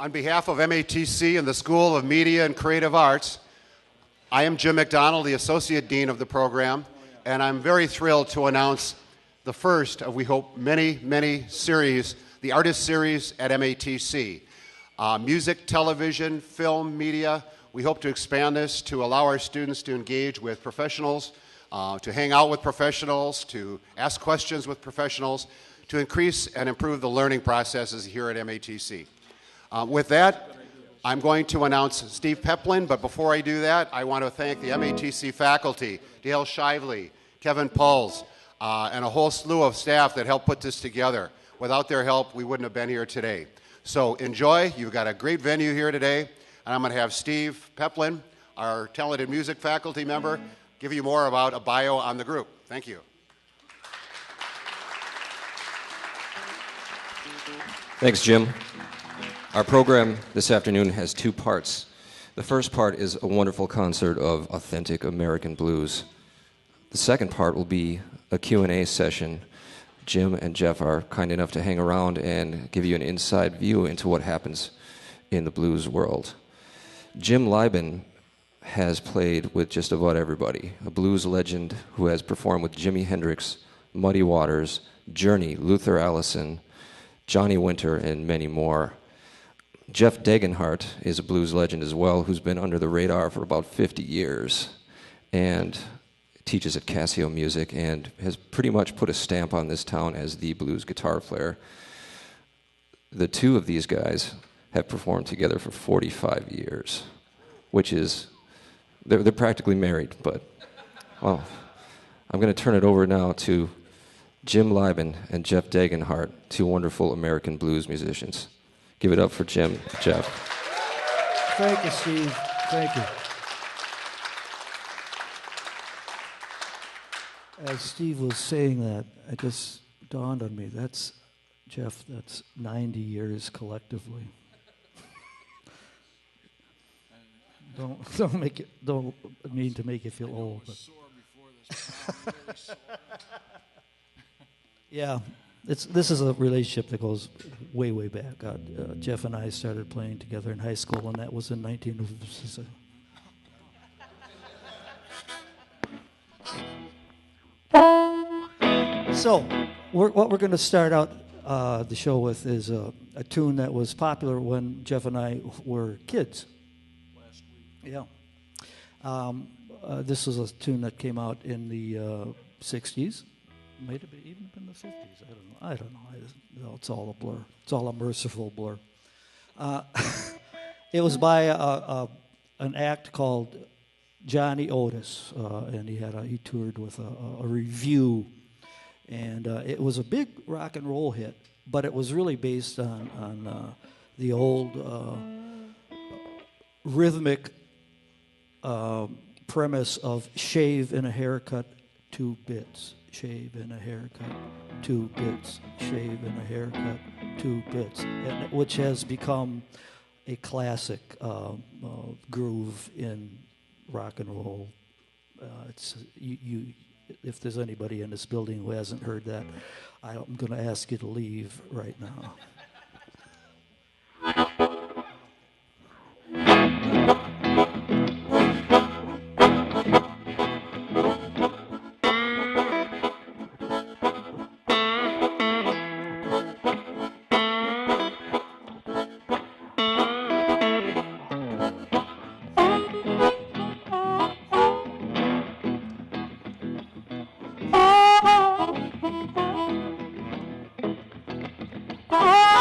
On behalf of MATC and the School of Media and Creative Arts, I am Jim McDonald, the Associate Dean of the program, and I'm very thrilled to announce the first of, we hope, many, many series, the Artist Series at MATC. Music, television, film, media. We hope to expand this to allow our students to engage with professionals, to hang out with professionals, to ask questions with professionals, to increase and improve the learning processes here at MATC. With that, I'm going to announce Steve Peplin, but before I do that, I want to thank the MATC faculty, Dale Shively, Kevin Pulls, and a whole slew of staff that helped put this together. Without their help, we wouldn't have been here today. So enjoy. You've got a great venue here today, and I'm going to have Steve Peplin, our talented music faculty member, give you more about a bio on the group. Thank you. Thanks, Jim. Our program this afternoon has two parts. The first part is a wonderful concert of authentic American blues. The second part will be a Q&A session. Jim and Jeff are kind enough to hang around and give you an inside view into what happens in the blues world. Jim Liban has played with just about everybody, a blues legend who has performed with Jimi Hendrix, Muddy Waters, Journey, Luther Allison, Johnny Winter, and many more. Jeff Dagenhardt is a blues legend as well, who's been under the radar for about 50 years and teaches at Casio Music and has pretty much put a stamp on this town as the blues guitar player. The two of these guys have performed together for 45 years, which is, they're practically married, but, well, I'm going to turn it over now to Jim Liban and Jeff Dagenhardt, two wonderful American blues musicians. Give it up for Jim and Jeff. Thank you, Steve. Thank you. As Steve was saying that, it just dawned on me, that's, Jeff, that's 90 years collectively. Don't mean to make you feel old. But. Yeah. This is a relationship that goes way, way back. Jeff and I started playing together in high school, and that was in 19... So, what we're going to start out the show with is a tune that was popular when Jeff and I were kids. Last week. Yeah. This was a tune that came out in the 60s. Might have even been the 50s. I don't know. It's all a blur. It's all a merciful blur. It was by an act called Johnny Otis, and he toured with a review, and it was a big rock and roll hit, but it was really based on the old rhythmic premise of shave and a haircut, 2 bits. Shave and a haircut, 2 bits. Shave and a haircut, 2 bits. And, which has become a classic groove in rock and roll. If there's anybody in this building who hasn't heard that, I'm going to ask you to leave right now. Oh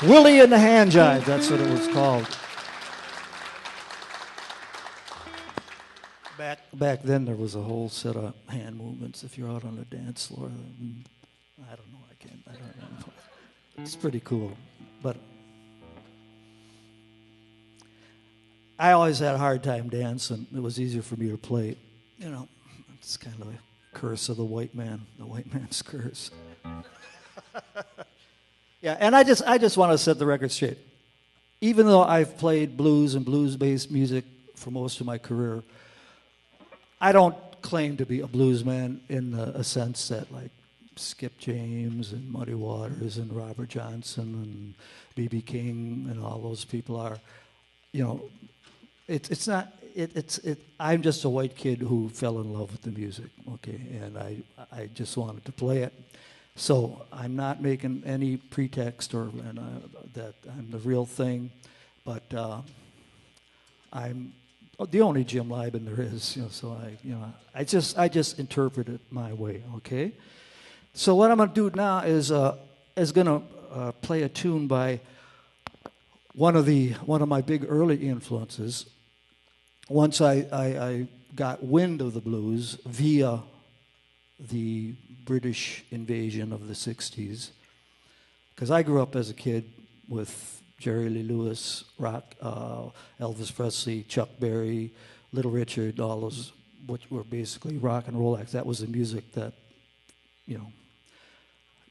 Willie and the Hand Jive, that's what it was called. Back then there was a whole set of hand movements if you're out on the dance floor. I don't know, I don't know. It's pretty cool. But I always had a hard time dancing. It was easier for me to play. You know, it's kind of a curse of the white man's curse. Yeah, and I just want to set the record straight. Even though I've played blues and blues-based music for most of my career, I don't claim to be a blues man in a sense that like Skip James and Muddy Waters and Robert Johnson and B.B. King and all those people are. You know, it's not. I'm just a white kid who fell in love with the music. Okay, and I just wanted to play it. So I'm not making any pretext or that I'm the real thing, but I'm the only Jim Liban there is. You know, so I just interpret it my way. Okay. So what I'm going to do now is going to play a tune by one of my big early influences. Once I got wind of the blues via the British invasion of the 60s, because I grew up as a kid with Jerry Lee Lewis, rock, Elvis Presley, Chuck Berry, Little Richard, all those, which were basically rock and roll acts. That was the music that, you know,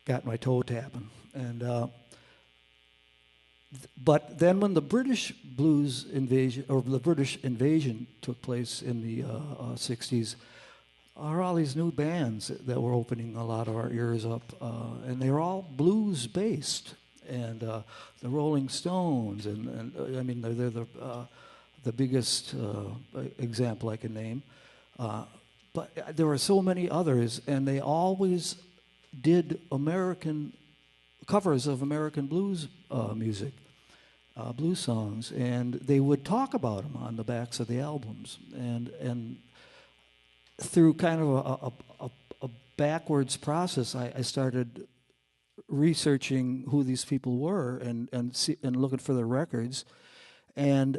got my toe tapping. And but then when the British blues invasion, or the British invasion took place in the 60s, are all these new bands that were opening a lot of our ears up, and they were all blues-based. And the Rolling Stones, and I mean, they're the biggest example I can name. But there were so many others, and they always did American covers of American blues music, blues songs, and they would talk about them on the backs of the albums. And through kind of a backwards process, I started researching who these people were and looking for their records, and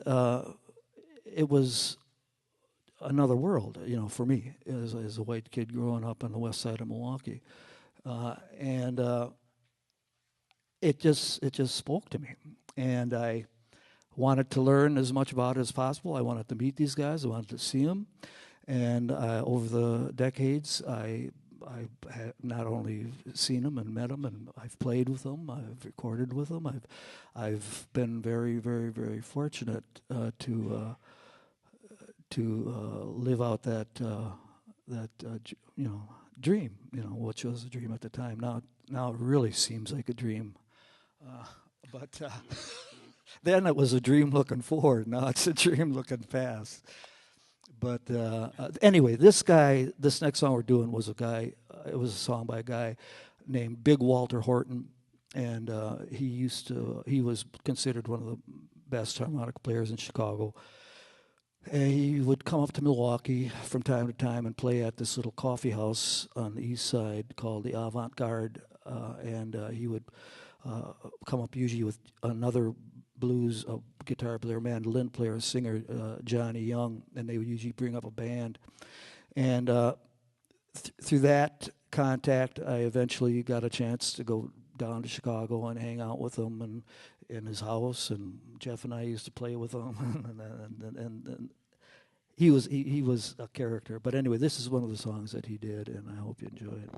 it was another world, you know, for me as a white kid growing up on the west side of Milwaukee, and it just spoke to me, and I wanted to learn as much about it as possible. I wanted to meet these guys. I wanted to see them, and over the decades, I have not only seen them and met them, and I've played with them. I've recorded with them. I've been very, very, very fortunate to live out that dream. Which was a dream at the time. Now it really seems like a dream, but then it was a dream looking forward. Now it's a dream looking past. But anyway, this next song we're doing was it was a song by a guy named Big Walter Horton, and he was considered one of the best harmonica players in Chicago. And he would come up to Milwaukee from time to time and play at this little coffee house on the east side called the Avant Garde, and he would come up usually with another blues guitar player, mandolin player, singer, Johnny Young, and they would usually bring up a band. And through that contact, I eventually got a chance to go down to Chicago and hang out with him and in his house, and Jeff and I used to play with him, and he was a character. But anyway, this is one of the songs that he did, and I hope you enjoy it.